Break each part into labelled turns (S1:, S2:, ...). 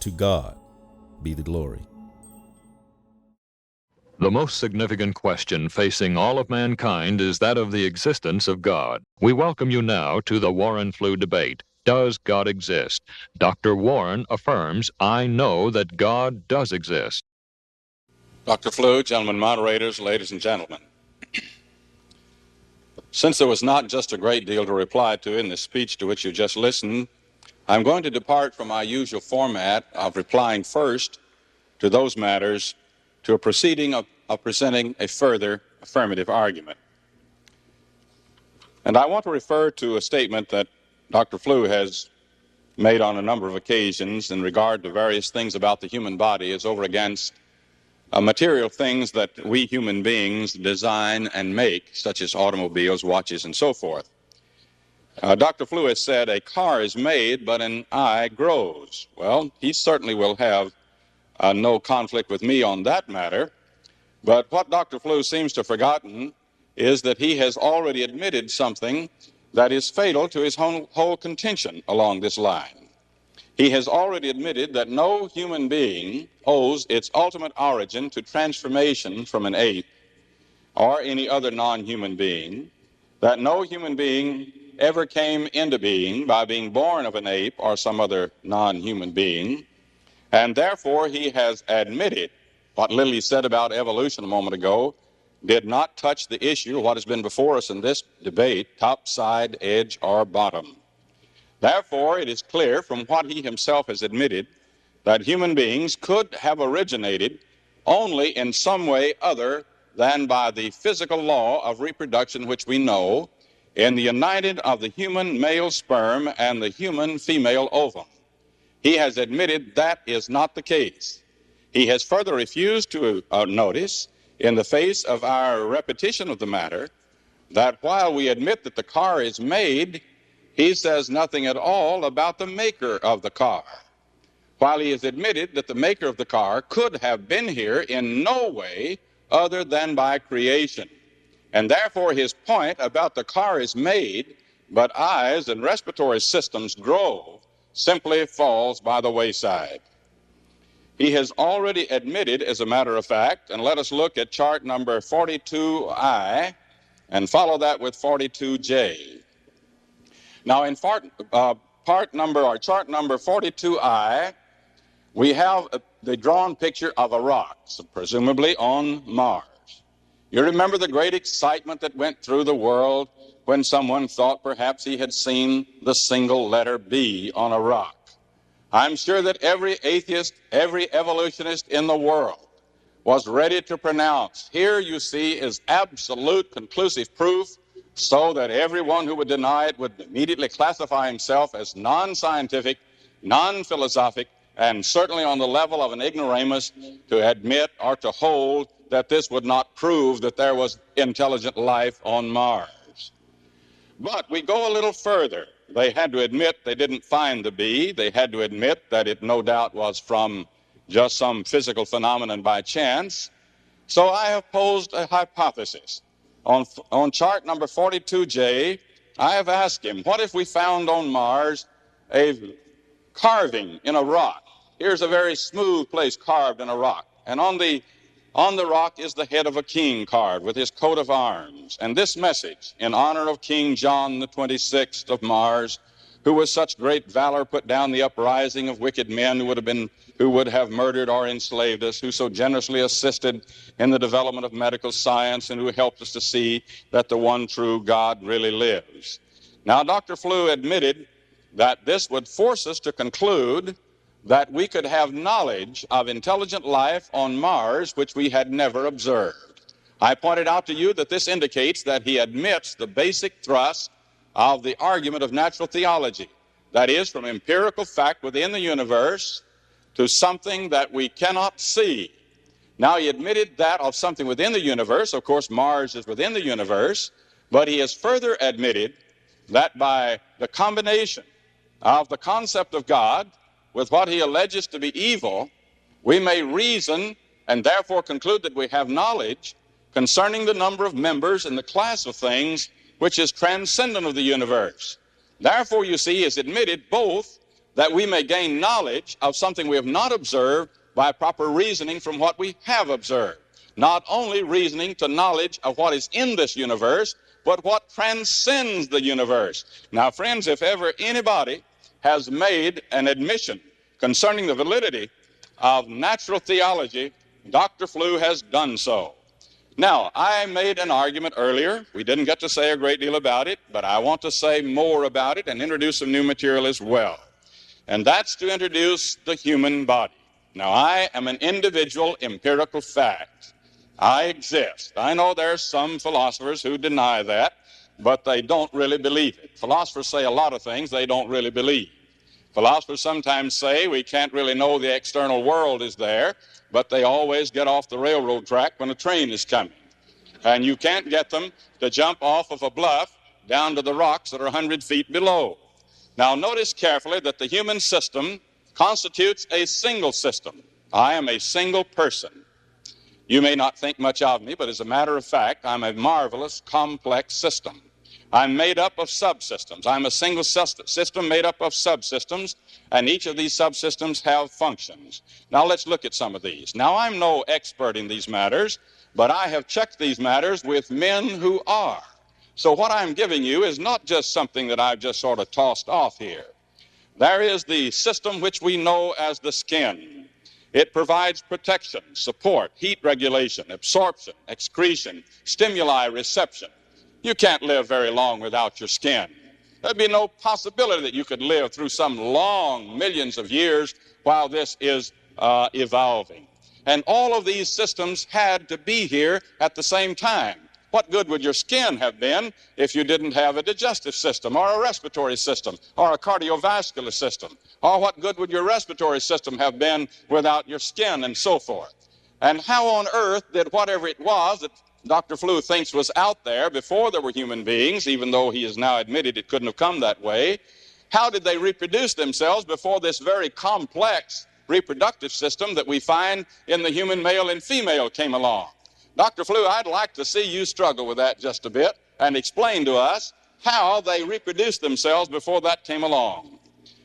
S1: To God be the glory.
S2: The most significant question facing all of mankind is that of the existence of God. We welcome you now to the Warren-Flew debate. Does God exist? Dr. Warren affirms, I know that God does exist.
S3: Dr. Flew, gentlemen moderators, ladies and gentlemen. Since there was not just a great deal to reply to in the speech to which you just listened, I'm going to depart from my usual format of replying first to those matters to a proceeding of presenting a further affirmative argument. And I want to refer to a statement that Dr. Flew has made on a number of occasions in regard to various things about the human body as over against material things that we human beings design and make, such as automobiles, watches, and so forth. Dr. Flew has said a car is made, but an eye grows. Well, he certainly will have no conflict with me on that matter. But what Dr. Flew seems to have forgotten is that he has already admitted something that is fatal to his whole contention along this line. He has already admitted that no human being owes its ultimate origin to transformation from an ape or any other non-human being, that no human being ever came into being by being born of an ape or some other non-human being, and therefore he has admitted what Lilly said about evolution a moment ago did not touch the issue of what has been before us in this debate, top, side, edge, or bottom. Therefore, it is clear from what he himself has admitted that human beings could have originated only in some way other than by the physical law of reproduction which we know in the uniting of the human male sperm and the human female ovum. He has admitted that is not the case. He has further refused to notice, in the face of our repetition of the matter, that while we admit that the car is made, he says nothing at all about the maker of the car. While he has admitted that the maker of the car could have been here in no way other than by creation. And therefore his point about the car is made, but eyes and respiratory systems grow, simply falls by the wayside. He has already admitted, as a matter of fact, and let us look at chart number 42I and follow that with 42J. Now in chart number 42I, we have the drawn picture of a rock, so presumably on Mars. You remember the great excitement that went through the world when someone thought perhaps he had seen the single letter B on a rock. I'm sure that every atheist, every evolutionist in the world was ready to pronounce, here you see is absolute conclusive proof, so that everyone who would deny it would immediately classify himself as non-scientific, non-philosophic, and certainly on the level of an ignoramus to admit or to hold that this would not prove that there was intelligent life on Mars. But we go a little further. They had to admit they didn't find the bee. They had to admit that it no doubt was from just some physical phenomenon by chance. So I have posed a hypothesis. On chart number 42J, I have asked him, what if we found on Mars a carving in a rock? Here's a very smooth place carved in a rock. And on the rock is the head of a king carved with his coat of arms. And this message, in honor of King John the 26th of Mars, who with such great valor put down the uprising of wicked men who would have murdered or enslaved us, who so generously assisted in the development of medical science and who helped us to see that the one true God really lives. Now, Dr. Flew admitted that this would force us to conclude that we could have knowledge of intelligent life on Mars which we had never observed. I pointed out to you that this indicates that he admits the basic thrust of the argument of natural theology, that is, from empirical fact within the universe to something that we cannot see. Now, he admitted that of something within the universe. Of course, Mars is within the universe, but he has further admitted that by the combination of the concept of God with what he alleges to be evil, we may reason and therefore conclude that we have knowledge concerning the number of members and the class of things which is transcendent of the universe. Therefore, you see, he has admitted both that we may gain knowledge of something we have not observed by proper reasoning from what we have observed. Not only reasoning to knowledge of what is in this universe, but what transcends the universe. Now, friends, if ever anybody has made an admission concerning the validity of natural theology, Dr. Flew has done so. Now, I made an argument earlier. We didn't get to say a great deal about it, but I want to say more about it and introduce some new material as well. And that's to introduce the human body. Now, I am an individual empirical fact. I exist. I know there are some philosophers who deny that, but they don't really believe it. Philosophers say a lot of things they don't really believe. Philosophers sometimes say we can't really know the external world is there, but they always get off the railroad track when a train is coming. And you can't get them to jump off of a bluff down to the rocks that are 100 feet below. Now, notice carefully that the human system constitutes a single system. I am a single person. You may not think much of me, but as a matter of fact, I'm a marvelous, complex system. I'm made up of subsystems. I'm a single system made up of subsystems, and each of these subsystems have functions. Now, let's look at some of these. Now, I'm no expert in these matters, but I have checked these matters with men who are. So what I'm giving you is not just something that I've just sort of tossed off here. There is the system which we know as the skin. It provides protection, support, heat regulation, absorption, excretion, stimuli reception. You can't live very long without your skin. There'd be no possibility that you could live through some long millions of years while this is evolving. And all of these systems had to be here at the same time. What good would your skin have been if you didn't have a digestive system or a respiratory system or a cardiovascular system? Or what good would your respiratory system have been without your skin and so forth? And how on earth did whatever it was that Dr. Flew thinks was out there before there were human beings, even though he has now admitted it couldn't have come that way, how did they reproduce themselves before this very complex reproductive system that we find in the human male and female came along? Dr. Flew, I'd like to see you struggle with that just a bit and explain to us how they reproduced themselves before that came along.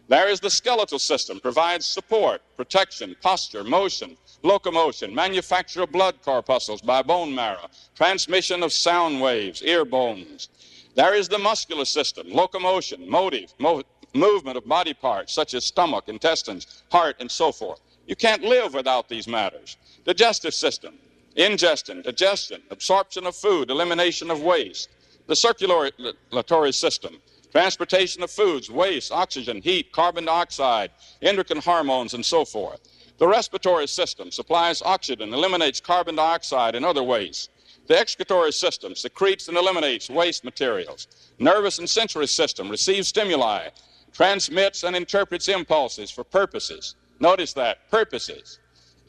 S3: There is the skeletal system, provides support, protection, posture, motion, locomotion, manufacture of blood corpuscles by bone marrow, transmission of sound waves, ear bones. There is the muscular system, locomotion, movement of body parts such as stomach, intestines, heart, and so forth. You can't live without these matters. Digestive system, ingestion, digestion, absorption of food, elimination of waste. The circulatory system, transportation of foods, waste, oxygen, heat, carbon dioxide, endocrine hormones, and so forth. The respiratory system supplies oxygen, eliminates carbon dioxide and other waste. The excretory system secretes and eliminates waste materials. Nervous and sensory system receives stimuli, transmits and interprets impulses for purposes. Notice that, purposes.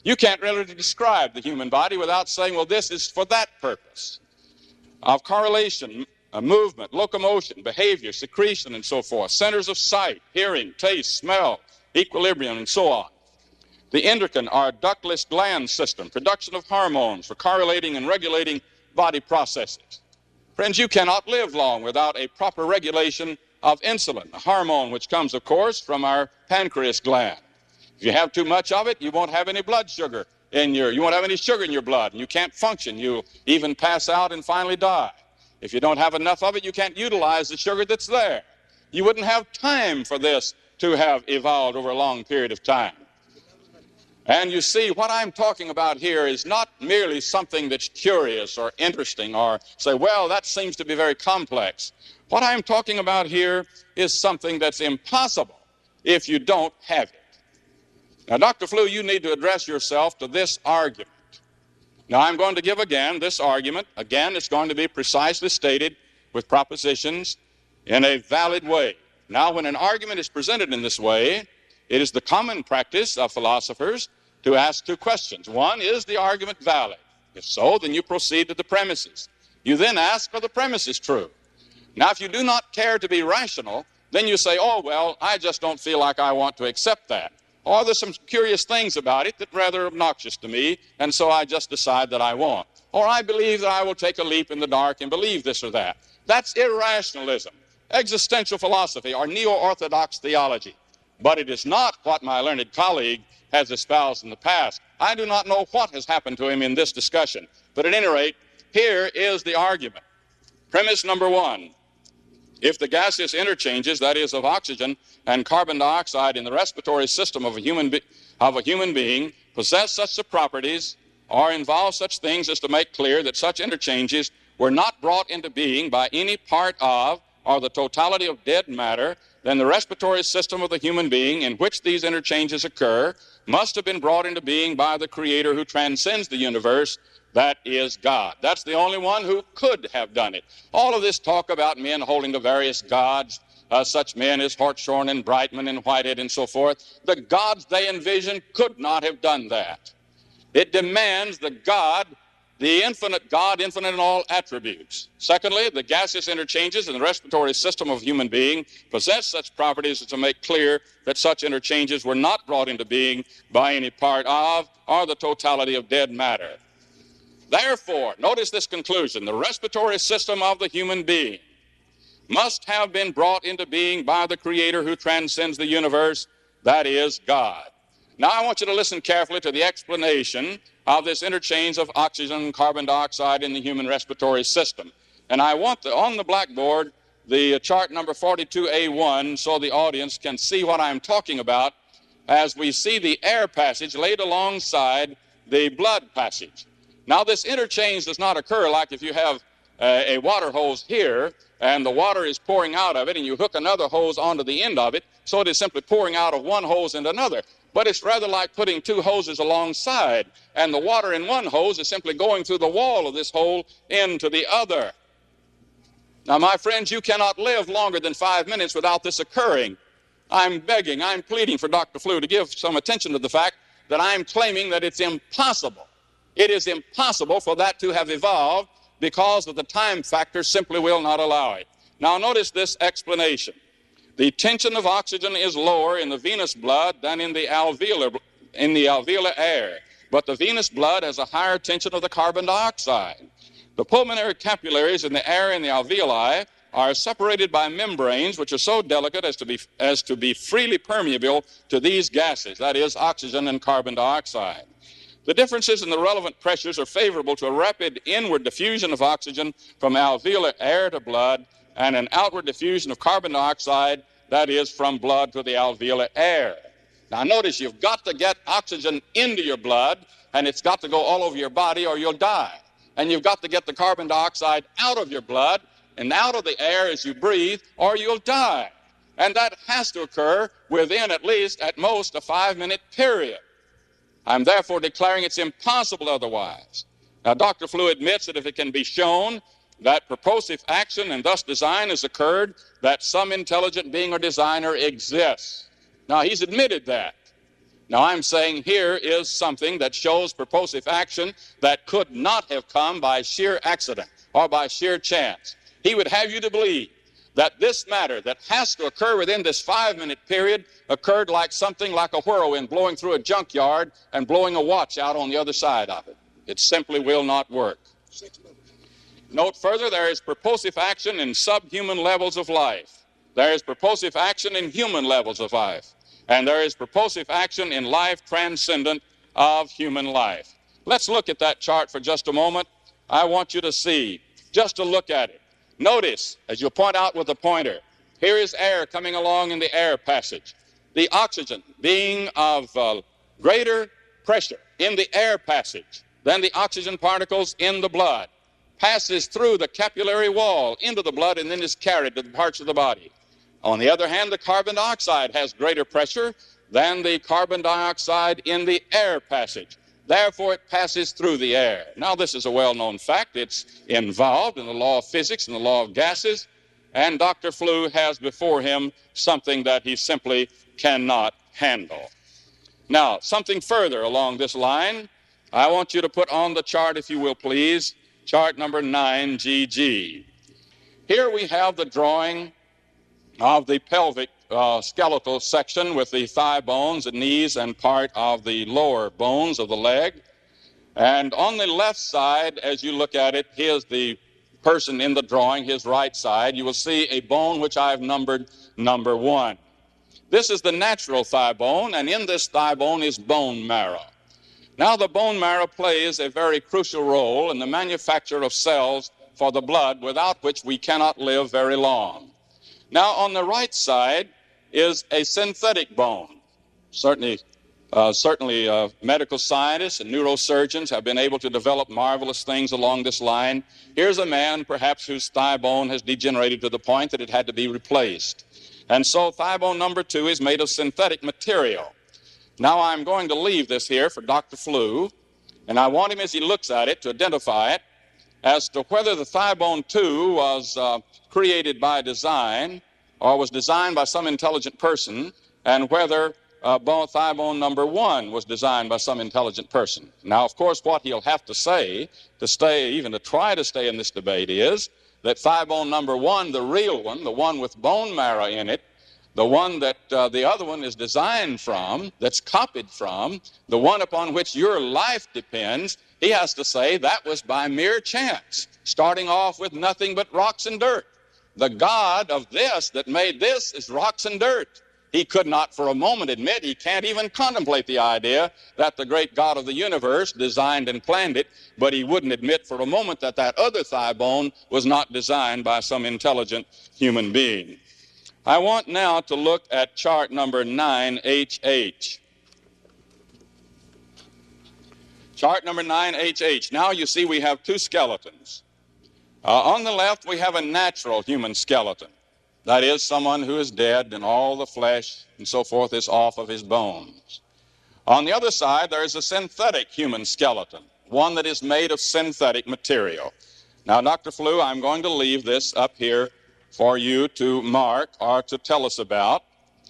S3: You can't really describe the human body without saying, well, this is for that purpose. Of correlation, movement, locomotion, behavior, secretion, and so forth. Centers of sight, hearing, taste, smell, equilibrium, and so on. The endocrine or ductless gland system, production of hormones for correlating and regulating body processes. Friends, you cannot live long without a proper regulation of insulin, a hormone which comes, of course, from our pancreas gland. If you have too much of it, you won't have any blood sugar you won't have any sugar in your blood, and you can't function. You'll even pass out and finally die. If you don't have enough of it, you can't utilize the sugar that's there. You wouldn't have time for this to have evolved over a long period of time. And you see, what I'm talking about here is not merely something that's curious or interesting or say, well, that seems to be very complex. What I'm talking about here is something that's impossible if you don't have it. Now, Dr. Flew, you need to address yourself to this argument. Now, I'm going to give again this argument. Again, it's going to be precisely stated with propositions in a valid way. Now, when an argument is presented in this way, it is the common practice of philosophers to ask two questions. One, is the argument valid? If so, then you proceed to the premises. You then ask, are the premises true? Now, if you do not care to be rational, then you say, oh, well, I just don't feel like I want to accept that. Or there's some curious things about it that are rather obnoxious to me, and so I just decide that I won't. Or I believe that I will take a leap in the dark and believe this or that. That's irrationalism. Existential philosophy or neo-orthodox theology but it is not what my learned colleague has espoused in the past. I do not know what has happened to him in this discussion, but at any rate, here is the argument. Premise number one: if the gaseous interchanges, that is, of oxygen and carbon dioxide in the respiratory system of a human being, possess such properties or involve such things as to make clear that such interchanges were not brought into being by any part of or the totality of dead matter, then the respiratory system of the human being in which these interchanges occur must have been brought into being by the Creator who transcends the universe, that is God. That's the only one who could have done it. All of this talk about men holding to various gods, such men as Hartshorne and Brightman and Whitehead and so forth, the gods they envisioned could not have done that. It demands the God, the infinite God, infinite in all attributes. Secondly, the gaseous interchanges in the respiratory system of a human being possess such properties as to make clear that such interchanges were not brought into being by any part of or the totality of dead matter. Therefore, notice this conclusion: the respiratory system of the human being must have been brought into being by the Creator who transcends the universe, that is God. Now I want you to listen carefully to the explanation of this interchange of oxygen and carbon dioxide in the human respiratory system. And I want on the blackboard the chart number 42A1 so the audience can see what I'm talking about as we see the air passage laid alongside the blood passage. Now this interchange does not occur like if you have a water hose here and the water is pouring out of it and you hook another hose onto the end of it, so it is simply pouring out of one hose into another. But it's rather like putting two hoses alongside, and the water in one hose is simply going through the wall of this hole into the other. Now, my friends, you cannot live longer than 5 minutes without this occurring. I'm begging, I'm pleading for Dr. Flew to give some attention to the fact that I'm claiming that it's impossible. It is impossible for that to have evolved because of the time factor simply will not allow it. Now, notice this explanation. The tension of oxygen is lower in the venous blood than in the alveolar air, but the venous blood has a higher tension of the carbon dioxide. The pulmonary capillaries in the air in the alveoli are separated by membranes which are so delicate as to be freely permeable to these gases, that is, oxygen and carbon dioxide. The differences in the relevant pressures are favorable to a rapid inward diffusion of oxygen from alveolar air to blood and an outward diffusion of carbon dioxide, that is, from blood to the alveolar air. Now notice you've got to get oxygen into your blood, and it's got to go all over your body or you'll die. And you've got to get the carbon dioxide out of your blood and out of the air as you breathe, or you'll die. And that has to occur within at least, at most, a 5-minute period. I'm therefore declaring it's impossible otherwise. Now, Dr. Flew admits that if it can be shown that purposive action and thus design has occurred, that some intelligent being or designer exists. Now, he's admitted that. Now, I'm saying here is something that shows purposive action that could not have come by sheer accident or by sheer chance. He would have you to believe that this matter that has to occur within this 5-minute period occurred like something like a whirlwind blowing through a junkyard and blowing a watch out on the other side of it. It simply will not work. Note further, there is purposive action in subhuman levels of life. There is purposive action in human levels of life. And there is purposive action in life transcendent of human life. Let's look at that chart for just a moment. I want you to see, just to look at it. Notice, as you'll point out with the pointer, here is air coming along in the air passage. The oxygen being of greater pressure in the air passage than the oxygen particles in the blood, passes through the capillary wall into the blood and then is carried to the parts of the body. On the other hand, the carbon dioxide has greater pressure than the carbon dioxide in the air passage. Therefore, it passes through the air. Now, this is a well-known fact. It's involved in the law of physics and the law of gases, and Dr. Flew has before him something that he simply cannot handle. Now, something further along this line, I want you to put on the chart, if you will please, chart number 9GG. Here we have the drawing of the pelvic skeletal section with the thigh bones and knees and part of the lower bones of the leg. And on the left side, as you look at it, here's the person in the drawing, his right side. You will see a bone which I've numbered number 1. This is the natural thigh bone, and in this thigh bone is bone marrow. Now, the bone marrow plays a very crucial role in the manufacture of cells for the blood, without which we cannot live very long. Now, on the right side is a synthetic bone. Certainly, medical scientists and neurosurgeons have been able to develop marvelous things along this line. Here's a man, perhaps, whose thigh bone has degenerated to the point that it had to be replaced. And so thigh bone number 2 is made of synthetic material. Now, I'm going to leave this here for Dr. Flew, and I want him, as he looks at it, to identify it as to whether the thigh bone 2 was created by design or was designed by some intelligent person, and whether thigh bone number 1 was designed by some intelligent person. Now, of course, what he'll have to say even to try to stay in this debate, is that thigh bone number 1, the real one, the one with bone marrow in it, the one that the other one is designed from, that's copied from, the one upon which your life depends, he has to say that was by mere chance, starting off with nothing but rocks and dirt. The God of this that made this is rocks and dirt. He could not for a moment admit, he can't even contemplate the idea that the great God of the universe designed and planned it, but he wouldn't admit for a moment that that other thigh bone was not designed by some intelligent human being. I want now to look at chart number 9HH. Chart number 9HH. Now you see we have two skeletons. On the left we have a natural human skeleton. That is, someone who is dead and all the flesh and so forth is off of his bones. On the other side, there is a synthetic human skeleton, one that is made of synthetic material. Now, Dr. Flew, I'm going to leave this up here for you to mark or to tell us about.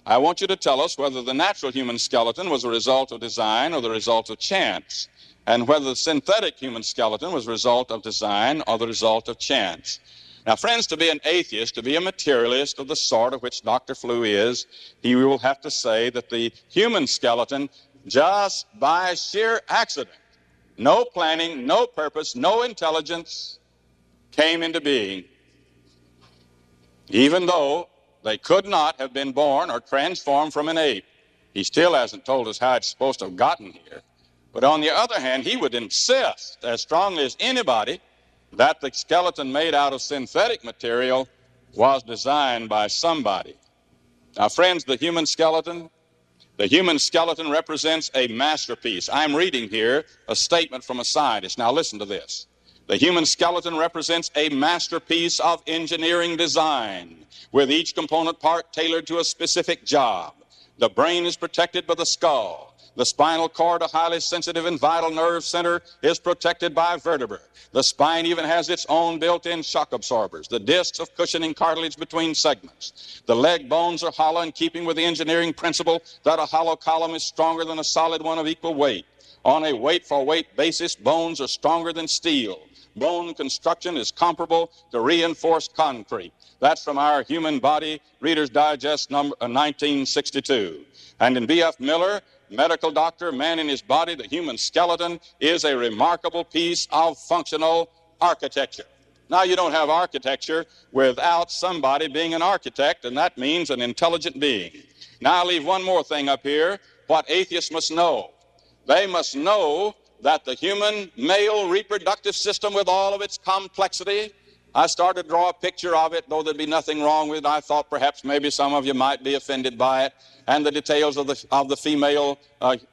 S3: I want you to tell us whether the natural human skeleton was a result of design or the result of chance, and whether the synthetic human skeleton was a result of design or the result of chance. Now, friends, to be an atheist, to be a materialist of the sort of which Dr. Flew is, he will have to say that the human skeleton, just by sheer accident, no planning, no purpose, no intelligence, came into being, even though they could not have been born or transformed from an ape. He still hasn't told us how it's supposed to have gotten here. But on the other hand, he would insist as strongly as anybody that the skeleton made out of synthetic material was designed by somebody. Now, friends, the human skeleton represents a masterpiece. I'm reading here a statement from a scientist. Now, listen to this. The human skeleton represents a masterpiece of engineering design, with each component part tailored to a specific job. The brain is protected by the skull. The spinal cord, a highly sensitive and vital nerve center, is protected by vertebrae. The spine even has its own built-in shock absorbers, the discs of cushioning cartilage between segments. The leg bones are hollow, in keeping with the engineering principle that a hollow column is stronger than a solid one of equal weight. On a weight-for-weight basis, bones are stronger than steel. Bone construction is comparable to reinforced concrete. That's from our Human Body, Reader's Digest, number 1962. And in B.F. Miller, medical doctor, Man in His Body, the Human Skeleton is a remarkable piece of functional architecture. Now, you don't have architecture without somebody being an architect, and that means an intelligent being. Now, I'll leave one more thing up here, what atheists must know. They must know that the human male reproductive system, with all of its complexity, I started to draw a picture of it, though there'd be nothing wrong with it. I thought perhaps maybe some of you might be offended by it, and the details of the female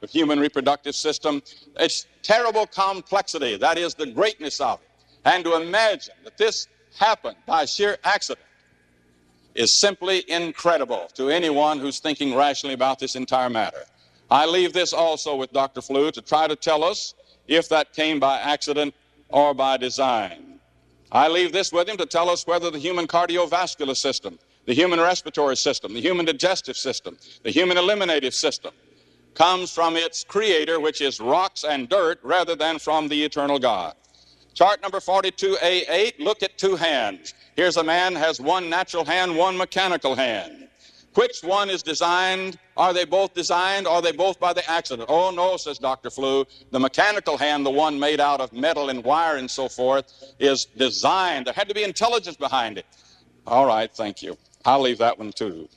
S3: human reproductive system. It's terrible complexity. That is the greatness of it. And to imagine that this happened by sheer accident is simply incredible to anyone who's thinking rationally about this entire matter. I leave this also with Dr. Flew to try to tell us if that came by accident or by design. I leave this with him to tell us whether the human cardiovascular system, the human respiratory system, the human digestive system, the human eliminative system comes from its creator, which is rocks and dirt, rather than from the eternal God. Chart number 42A8, look at two hands. Here's a man has one natural hand, one mechanical hand. Which one is designed? Are they both designed? Or are they both by the accident? Oh, no, says Dr. Flew. The mechanical hand, the one made out of metal and wire and so forth, is designed. There had to be intelligence behind it. All right, thank you. I'll leave that one too.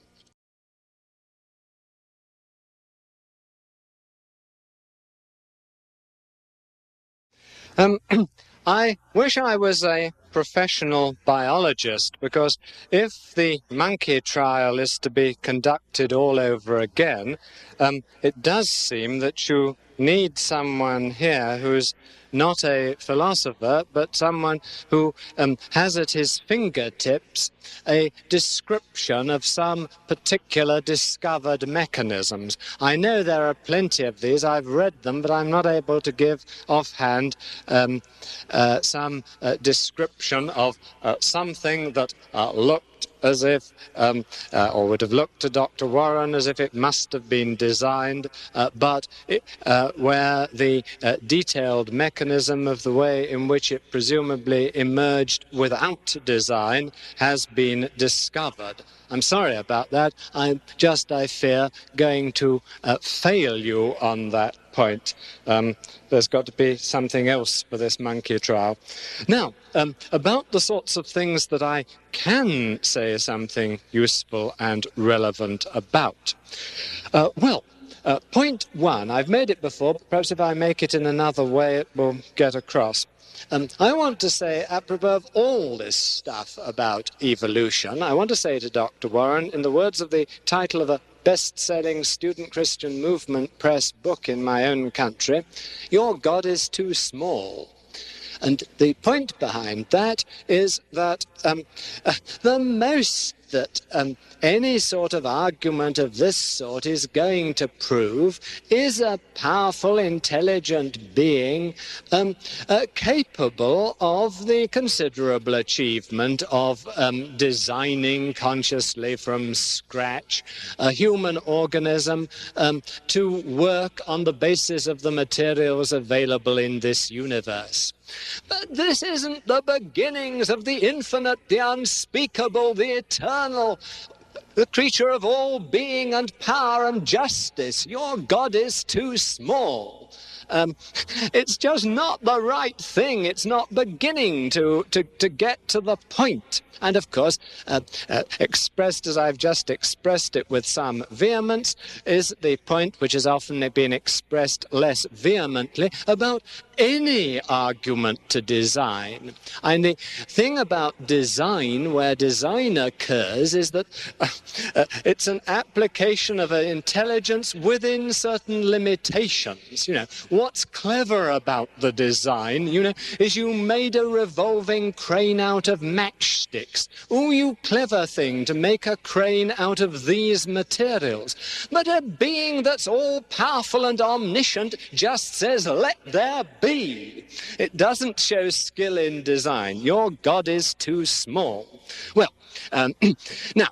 S4: I wish I was a professional biologist, because if the monkey trial is to be conducted all over again, it does seem that you need someone here who's not a philosopher, but someone who has at his fingertips a description of some particular discovered mechanisms. I know there are plenty of these. I've read them, but I'm not able to give offhand some description of something that looked as if, or would have looked to Dr. Warren as if it must have been designed, but where the detailed mechanism of the way in which it presumably emerged without design has been discovered. I'm sorry about that. I'm just, I fear, going to fail you on that point. There's got to be something else for this monkey trial. Now, about the sorts of things that I can say something useful and relevant about. Point one, I've made it before, but perhaps if I make it in another way, it will get across. I want to say, apropos of all this stuff about evolution, I want to say to Dr. Warren, in the words of the title of a best-selling student Christian movement press book in my own country, your God is too small. And the point behind that is that the most that any sort of argument of this sort is going to prove is a powerful, intelligent being capable of the considerable achievement of designing consciously from scratch a human organism to work on the basis of the materials available in this universe. But this isn't the beginnings of the infinite, the unspeakable, the eternal, the creature of all being and power and justice. Your God is too small. It's just not the right thing. It's not beginning to get to the point. And of course, expressed as I've just expressed it with some vehemence, is the point which has often been expressed less vehemently about any argument to design. And the thing about design, where design occurs, is that it's an application of an intelligence within certain limitations. You know, what's clever about the design, is you made a revolving crane out of matchsticks. Oh, you clever thing to make a crane out of these materials. But a being that's all-powerful and omniscient just says, let there be. It doesn't show skill in design. Your God is too small. Well, now,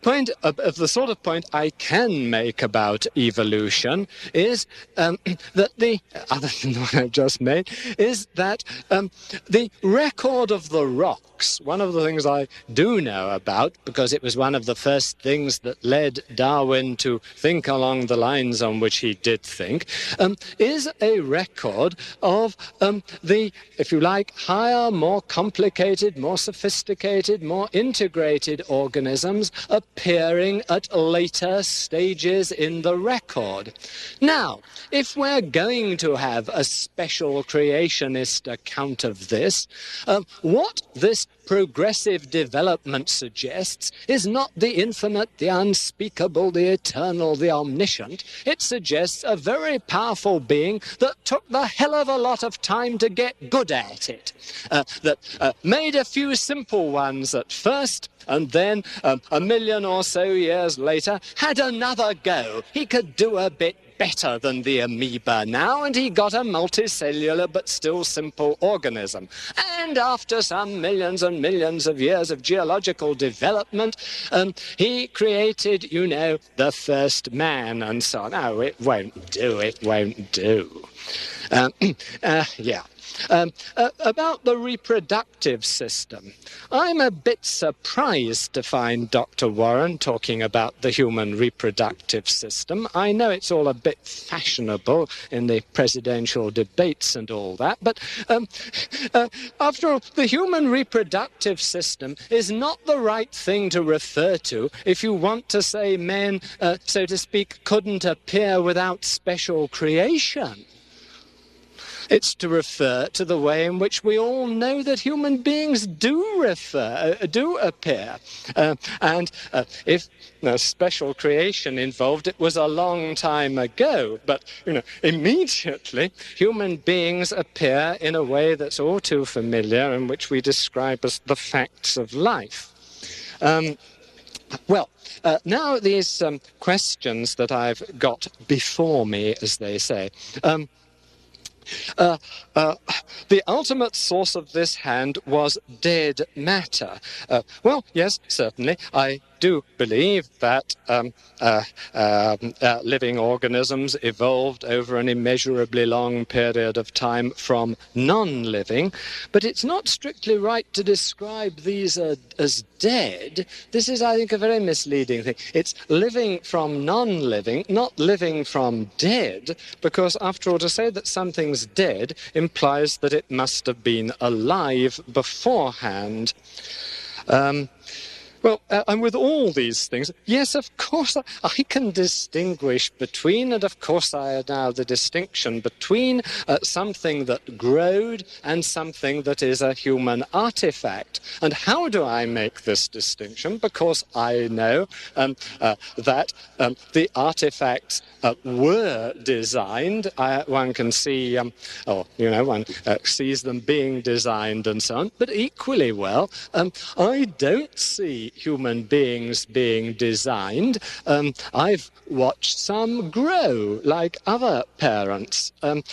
S4: point of the sort of point I can make about evolution is that the, other than the one I've just made, is that the record of the rocks, one of the things I do know about, because it was one of the first things that led Darwin to think along the lines on which he did think, is a record of the, if you like, higher, more complicated, more sophisticated, more integrated organisms appearing at later stages in the record. Now, if we're going to have a special creationist account of this, what this progressive development suggests is not the infinite, the unspeakable, the eternal, the omniscient. It suggests a very powerful being that took the hell of a lot of time to get good at it, that made a few simple ones at first, and then a million or so years later had another go. He could do a bit better than the amoeba now, and he got a multicellular but still simple organism. And after some millions and millions of years of geological development, he created, the first man and so on. Oh, it won't do, it won't do. Yeah. About the reproductive system, I'm a bit surprised to find Dr. Warren talking about the human reproductive system. I know it's all a bit fashionable in the presidential debates and all that, but after all, the human reproductive system is not the right thing to refer to if you want to say men, so to speak, couldn't appear without special creation. It's to refer to the way in which we all know that human beings do appear. And if a special creation involved, it was a long time ago. But, immediately human beings appear in a way that's all too familiar and which we describe as the facts of life. Now these questions that I've got before me, as they say, the ultimate source of this hand was dead matter. Well, yes, certainly. I do believe that living organisms evolved over an immeasurably long period of time from non-living, but it's not strictly right to describe these as dead. This is, I think, a very misleading thing. It's living from non-living, not living from dead, because after all, to say that something's dead implies that it must have been alive beforehand. And with all these things, yes, of course, I can distinguish between, and of course I allow the distinction between something that growed and something that is a human artifact. And how do I make this distinction? Because I know that the artifacts were designed. One can see, one sees them being designed and so on. But equally well, I don't see human beings being designed. I've watched some grow like other parents. And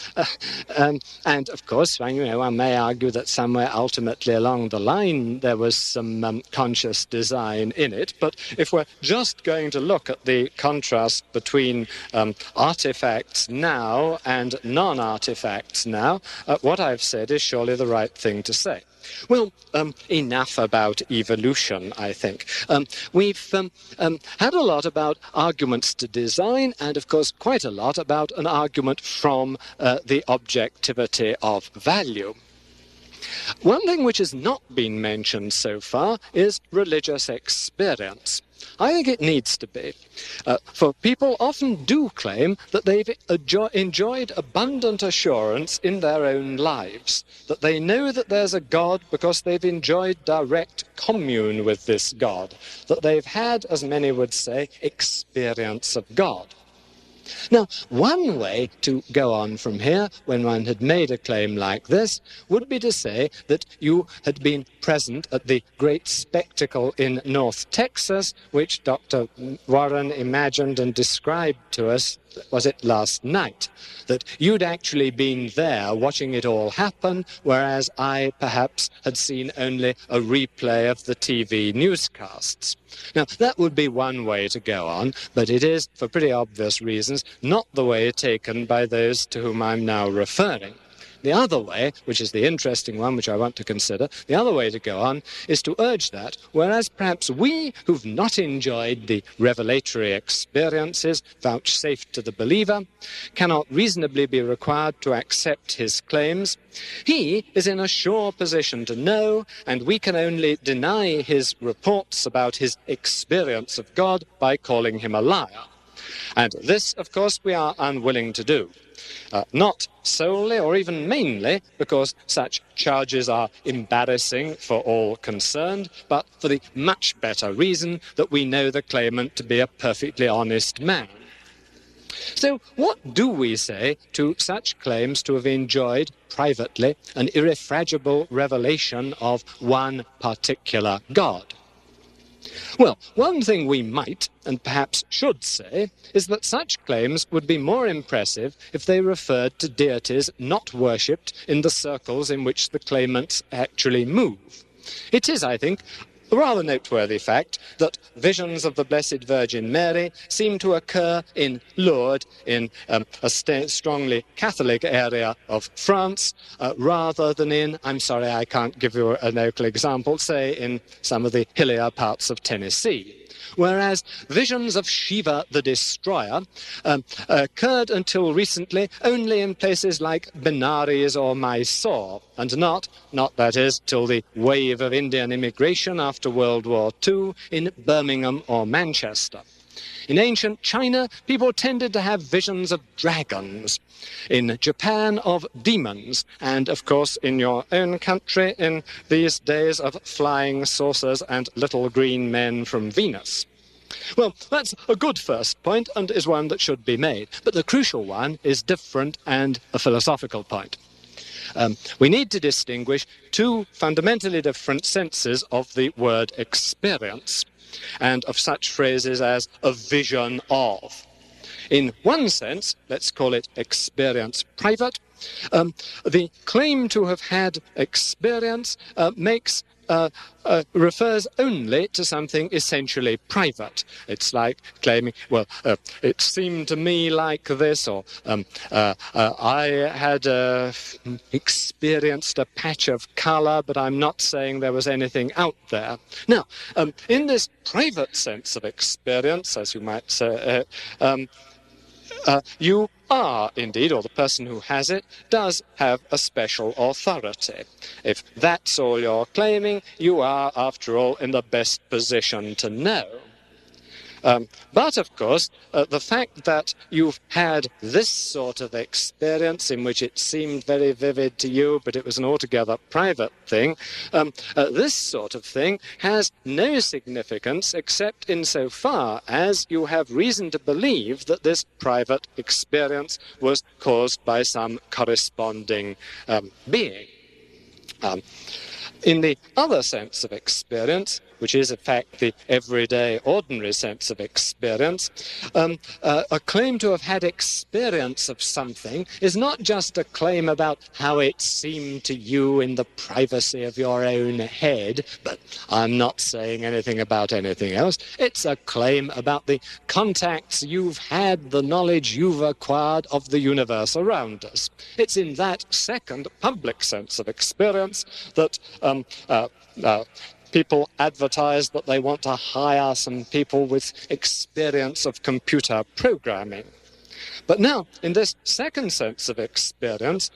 S4: of course, one may argue that somewhere ultimately along the line there was some conscious design in it. But if we're just going to look at the contrast between artifacts now and non-artifacts now, what I've said is surely the right thing to say. Well, enough about evolution, I think. We've had a lot about arguments to design and, of course, quite a lot about an argument from the objectivity of value. One thing which has not been mentioned so far is religious experience. I think it needs to be. For people often do claim that they've enjoyed abundant assurance in their own lives, that they know that there's a God because they've enjoyed direct commune with this God, that they've had, as many would say, experience of God. Now, one way to go on from here, when one had made a claim like this, would be to say that you had been present at the great spectacle in North Texas, which Dr. Warren imagined and described to us, was it last night? That you'd actually been there watching it all happen, whereas I perhaps had seen only a replay of the TV newscasts. Now, that would be one way to go on, but it is, for pretty obvious reasons, not the way taken by those to whom I'm now referring. The other way, which is the interesting one, which I want to consider, the other way to go on is to urge that, whereas perhaps we who've not enjoyed the revelatory experiences vouchsafed to the believer cannot reasonably be required to accept his claims, he is in a sure position to know, and we can only deny his reports about his experience of God by calling him a liar. And this, of course, we are unwilling to do. Not solely or even mainly because such charges are embarrassing for all concerned, but for the much better reason that we know the claimant to be a perfectly honest man. So what do we say to such claims to have enjoyed privately an irrefragable revelation of one particular God? Well, one thing we might, and perhaps should say, is that such claims would be more impressive if they referred to deities not worshipped in the circles in which the claimants actually move. It is, I think, a rather noteworthy fact that visions of the Blessed Virgin Mary seem to occur in Lourdes, in a strongly Catholic area of France, rather than in, I'm sorry, I can't give you a local example, say in some of the hillier parts of Tennessee. Whereas visions of Shiva the Destroyer occurred until recently only in places like Benares or Mysore, and not that is, till the wave of Indian immigration after World War II in Birmingham or Manchester. In ancient China, people tended to have visions of dragons. In Japan, of demons. And, of course, in your own country, in these days of flying saucers and little green men from Venus. Well, that's a good first point and is one that should be made. But the crucial one is different and a philosophical point. We need to distinguish two fundamentally different senses of the word experience and of such phrases as a vision of. In one sense, let's call it experience private, the claim to have had experience refers only to something essentially private. It's like claiming, well, it seemed to me like this, or I had experienced a patch of colour, but I'm not saying there was anything out there. Now, in this private sense of experience, as you might say, you are indeed, or the person who has it, does have a special authority. If that's all you're claiming, you are, after all, in the best position to know. But, of course, the fact that you've had this sort of experience in which it seemed very vivid to you, but it was an altogether private thing, this sort of thing has no significance except insofar as you have reason to believe that this private experience was caused by some corresponding being. In the other sense of experience, which is in fact the everyday, ordinary sense of experience, a claim to have had experience of something is not just a claim about how it seemed to you in the privacy of your own head, but I'm not saying anything about anything else. It's a claim about the contacts you've had, the knowledge you've acquired of the universe around us. It's in that second public sense of experience that people advertise that they want to hire some people with experience of computer programming. But now, in this second sense of experience,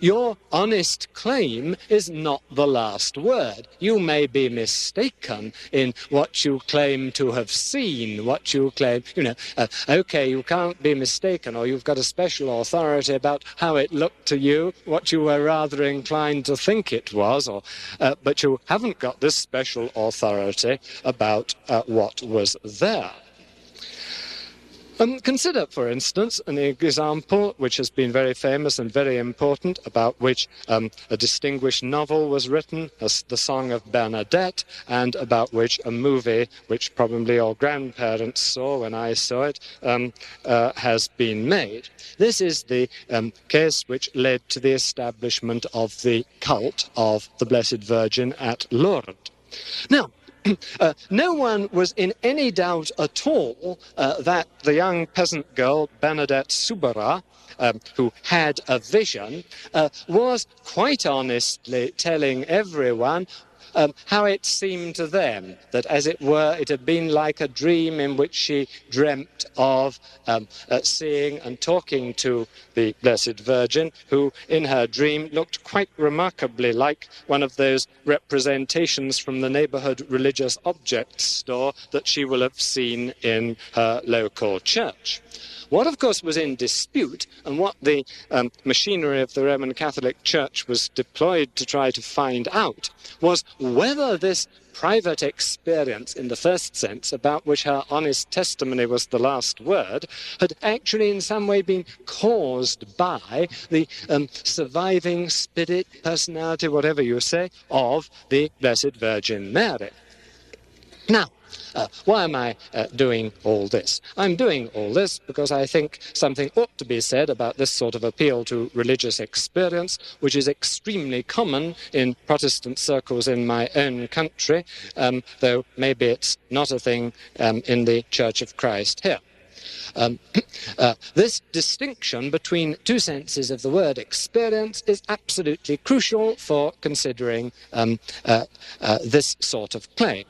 S4: your honest claim is not the last word. You may be mistaken in what you claim to have seen, what you claim, okay, you can't be mistaken, or you've got a special authority about how it looked to you, what you were rather inclined to think it was, but you haven't got this special authority about what was there. Consider, for instance, an example which has been very famous and very important, about which a distinguished novel was written, as The Song of Bernadette, and about which a movie, which probably your grandparents saw when I saw it, has been made. This is the case which led to the establishment of the cult of the Blessed Virgin at Lourdes. Now, no one was in any doubt at all that the young peasant girl, Bernadette Soubirous, who had a vision, was quite honestly telling everyone how it seemed to them, that as it were, it had been like a dream in which she dreamt of seeing and talking to the Blessed Virgin, who in her dream looked quite remarkably like one of those representations from the neighborhood religious objects store that she will have seen in her local church. What, of course, was in dispute, and what the machinery of the Roman Catholic Church was deployed to try to find out, was whether this private experience, in the first sense, about which her honest testimony was the last word, had actually in some way been caused by the surviving spirit, personality, whatever you say, of the Blessed Virgin Mary. Now, why am I doing all this? I'm doing all this because I think something ought to be said about this sort of appeal to religious experience, which is extremely common in Protestant circles in my own country, though maybe it's not a thing in the Church of Christ here. This distinction between two senses of the word experience is absolutely crucial for considering this sort of claim.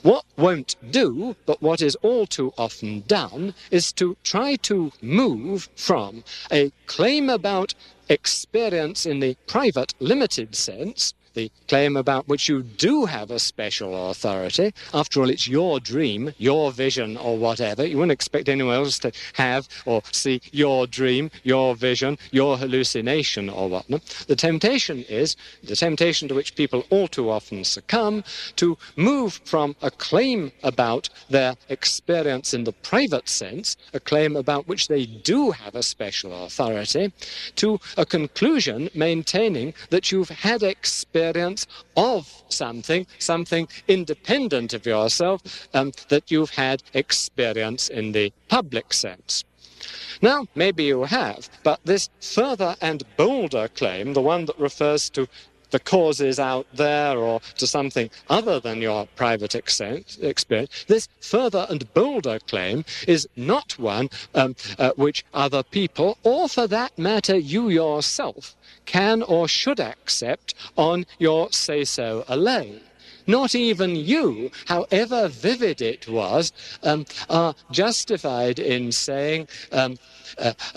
S4: What won't do, but what is all too often done, is to try to move from a claim about experience in the private, limited sense the claim about which you do have a special authority. After all, it's your dream, your vision, or whatever. You wouldn't expect anyone else to have or see your dream, your vision, your hallucination, or whatnot. The temptation is, the temptation to which people all too often succumb, to move from a claim about their experience in the private sense, a claim about which they do have a special authority, to a conclusion maintaining that you've had experience of something independent of yourself, that you've had experience in the public sense. Now, maybe you have, but this further and bolder claim, the one that refers to the causes out there or to something other than your private experience, this further and bolder claim is not one which other people, or for that matter you yourself, can or should accept on your say-so alone. Not even you, however vivid it was, are justified in saying,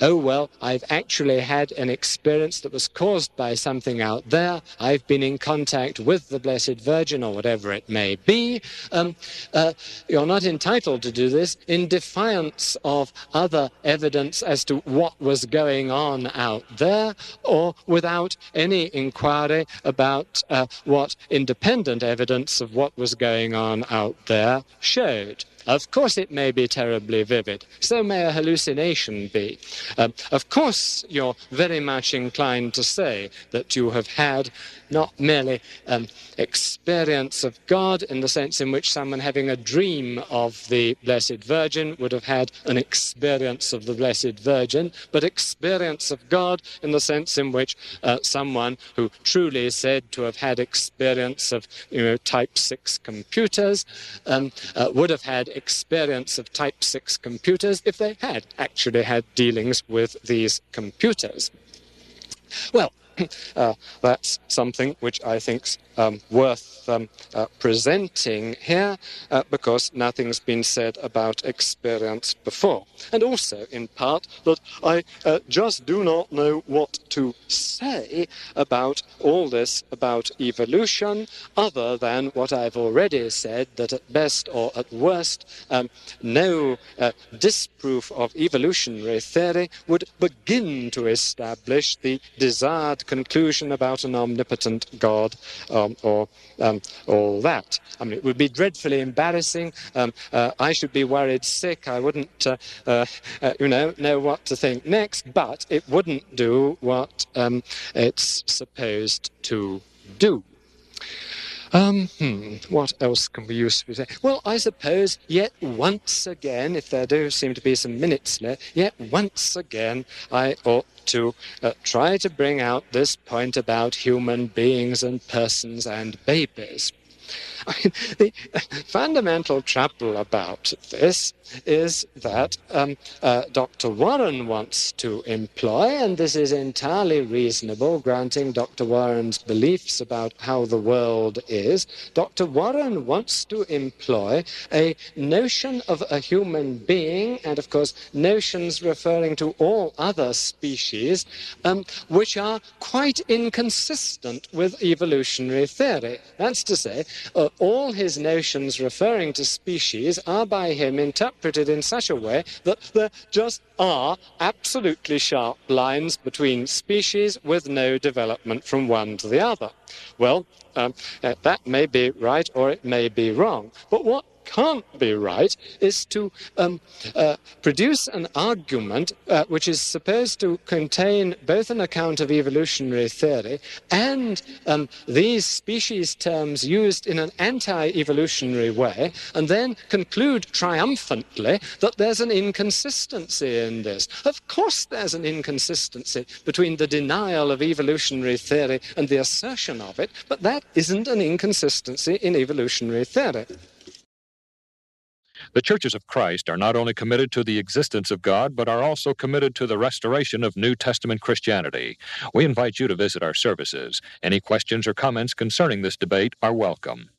S4: oh, well, I've actually had an experience that was caused by something out there. I've been in contact with the Blessed Virgin, or whatever it may be. You're not entitled to do this in defiance of other evidence as to what was going on out there, or without any inquiry about what independent evidence of what was going on out there showed. Of course it may be terribly vivid. So may a hallucination be. Of course you're very much inclined to say that you have had not merely experience of God in the sense in which someone having a dream of the Blessed Virgin would have had an experience of the Blessed Virgin, but experience of God in the sense in which someone who truly is said to have had experience of type 6 computers would have had experience of type 6 computers if they had actually had dealings with these computers. Well, that's something which I think's worth presenting here, because nothing's been said about experience before. And also, in part, that I just do not know what to say about all this about evolution, other than what I've already said, that at best or at worst, no disproof of evolutionary theory would begin to establish the desired conclusion about an omnipotent God, or all that. I mean, it would be dreadfully embarrassing. I should be worried sick. I wouldn't, know what to think next, but it wouldn't do what it's supposed to do. What else can we usefully say? Well, I suppose yet once again, if there do seem to be some minutes left, yet once again I ought to try to bring out this point about human beings and persons and babies. I mean, the fundamental trouble about this is that Dr. Warren wants to employ, and this is entirely reasonable, granting Dr. Warren's beliefs about how the world is, Dr. Warren wants to employ a notion of a human being, and of course notions referring to all other species, which are quite inconsistent with evolutionary theory. That's to say, all his notions referring to species are by him interpreted in such a way that there just are absolutely sharp lines between species with no development from one to the other. Well, that may be right or it may be wrong. But what can't be right is to produce an argument which is supposed to contain both an account of evolutionary theory and these species terms used in an anti-evolutionary way, and then conclude triumphantly that there's an inconsistency in this. Of course there's an inconsistency between the denial of evolutionary theory and the assertion of it, but that isn't an inconsistency in evolutionary theory.
S2: The churches of Christ are not only committed to the existence of God, but are also committed to the restoration of New Testament Christianity. We invite you to visit our services. Any questions or comments concerning this debate are welcome.